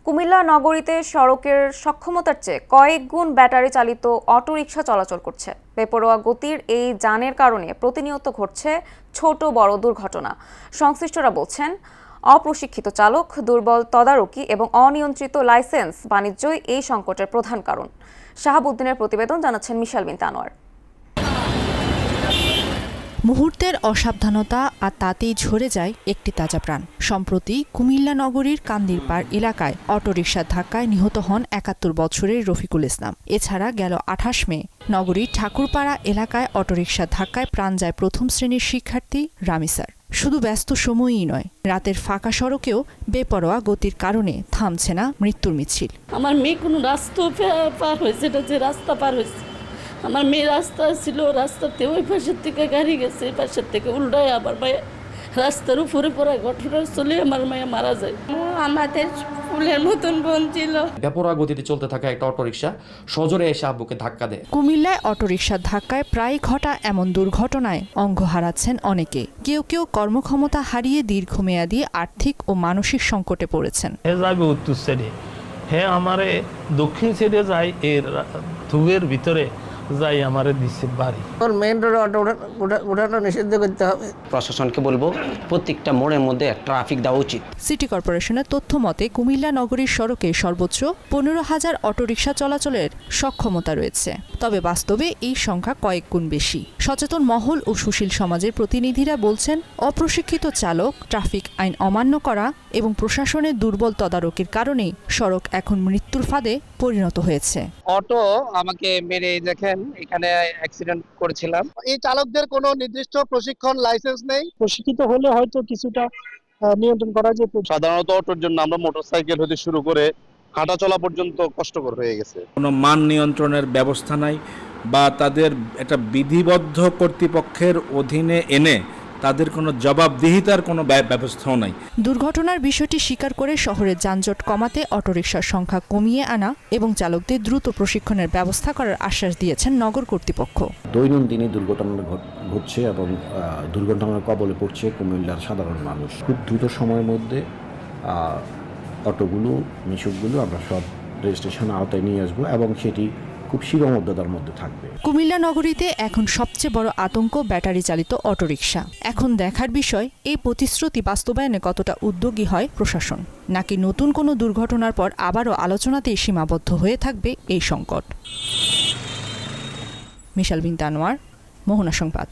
কুমিল্লা নগরীতে সড়কের সক্ষমতার চেয়ে কয়েক গুণ ব্যাটারি চালিত অটোরিকশা চলাচল করছে। বেপরোয়া গতির এই যানের কারণে প্রতিনিয়ত ঘটছে ছোট বড় দুর্ঘটনা। সংশ্লিষ্টরা বলছেন, অপ্রশিক্ষিত চালক, দুর্বল তদারকি এবং অনিয়ন্ত্রিত লাইসেন্স বাণিজ্যই এই সংকটের প্রধান কারণ। শাহাবুদ্দিনের প্রতিবেদন, জানাচ্ছেন মিশাল বিনতে আনোয়ার। মুহূর্তের অসাবধানতা আর তাতেই ঝরে যায় একটি তাজা প্রাণ। সম্প্রতি কুমিল্লা নগরীর কান্দিরপাড় এলাকায় অটোরিকশার ধাক্কায় নিহত হন ৭১ বছরের রফিকুল ইসলাম। এছাড়া গেল ২৮ মে নগরীর ঠাকুরপাড়া এলাকায় অটোরিকশার ধাক্কায় প্রাণ যায় প্রথম শ্রেণীর শিক্ষার্থী রামিসার। শুধু ব্যস্ত সময়ই নয়, রাতের ফাঁকা সড়কেও বেপরোয়া গতির কারণে থামছে না মৃত্যুর মিছিল। আমার মেয়ে কোনো রাস্তা পার হয়েছে, এটা যে রাস্তা পার হয়েছে, আমার মেয়ে রাস্তা ছিল, রাস্তাতে ওই পাশের থেকে গাড়ি গেছে, এই পাশের থেকে উল্টায় আবার মায়ের রাস্তার উপরে পড়া ঘটনা চলে আমার মেয়ে মারা যায়। আমাদের ফুলের মতন বোন ছিল। বেপরোয়া গতিতে চলতে থাকা একটা অটোরিকশা সজোরে এসে আব্বুকে ধাক্কা দেয়। কুমিল্লায় অটোরিকশার ধাক্কায় প্রায় ঘটা এমন দুর্ঘটনায় অঙ্গ হারাচ্ছেন অনেকে। কেউ কেউ কর্মক্ষমতা হারিয়ে দীর্ঘমেয়াদী আর্থিক ও মানসিক সংকটে পড়েছেন। যাবে উত্তর সাইডে, হ্যাঁ আমারে দক্ষিণ সাইডে যাই, এর ধুয়ের ভিতরে যাই আমারে দিচ্ছে বাড়ি। মেইন রোডে অটো ওঠানো নিষিদ্ধ করতে হবে। প্রশাসনকে বলবো প্রত্যেকটা মোড়ের মধ্যে ট্রাফিক দেওয়া উচিত। সিটি কর্পোরেশনের তথ্য মতে কুমিল্লা নগরীর সড়কে সর্বোচ্চ ১৫,০০০ অটোরিকশা চলাচলের সক্ষমতা রয়েছে। তবে বাস্তবে এই সংখ্যা কয়েক গুণ বেশি। সচেতন মহল ও সুশীল সমাজের প্রতিনিধিরা বলছেন, অপ্রশিক্ষিত চালক, ট্রাফিক আইন অমান্য করা এবং প্রশাসনের দুর্বল তদারকির কারণেই সড়ক এখন মৃত্যুর ফাঁদে পরিণত হয়েছে। অটো আমাকে মেরে দেখেন এখানে অ্যাক্সিডেন্ট করেছিলাম। এই চালকদের কোনো নির্দিষ্ট প্রশিক্ষণ লাইসেন্স নেই। প্রশিক্ষিত হলে হয়তো কিছুটা নিয়ন্ত্রণ করা যেত। সাধারণত অটোর জন্য আমরা মোটরসাইকেল হতে শুরু করে হাঁটা চলা পর্যন্ত কষ্টকর হয়ে গেছে। কোনো মান নিয়ন্ত্রণের ব্যবস্থা নাই বা তাদের একটা বিধিবদ্ধ কর্তৃপক্ষের অধীনে এনে তাদের কোনো জবাবদিহিতার কোনো ব্যবস্থাও নাই। দুর্ঘটনার বিষয়টি স্বীকার করে শহরের যানজট কমাতে অটোরিকশার সংখ্যা কমিয়ে আনা এবং চালকদের দ্রুত প্রশিক্ষণের ব্যবস্থা করার আশ্বাস দিয়েছেন নগর কর্তৃপক্ষ। দৈনন্দিনই দুর্ঘটনা ঘটছে এবং দুর্ঘটনার কবলে পড়ছে কুমিল্লার সাধারণ মানুষ। খুব দ্রুত সময়ের মধ্যে অটোগুলো, মিশুকগুলো আমরা সব রেজিস্ট্রেশন আওতায় নিয়ে আসবো এবং সেটি খুব সীমাবদ্ধতার মধ্যে থাকবে। কুমিল্লা নগরীতে এখন সবচেয়ে বড় আতঙ্ক ব্যাটারি চালিত অটোরিকশা। এখন দেখার বিষয়, এই প্রতিশ্রুতি বাস্তবায়নে কতটা উদ্যোগী হয় প্রশাসন, নাকি নতুন কোনো দুর্ঘটনার পর আবারও আলোচনাতেই সীমাবদ্ধ হয়ে থাকবে এই সংকট। মিশাল বিনতে আনোয়ার, মোহনা সংবাদ।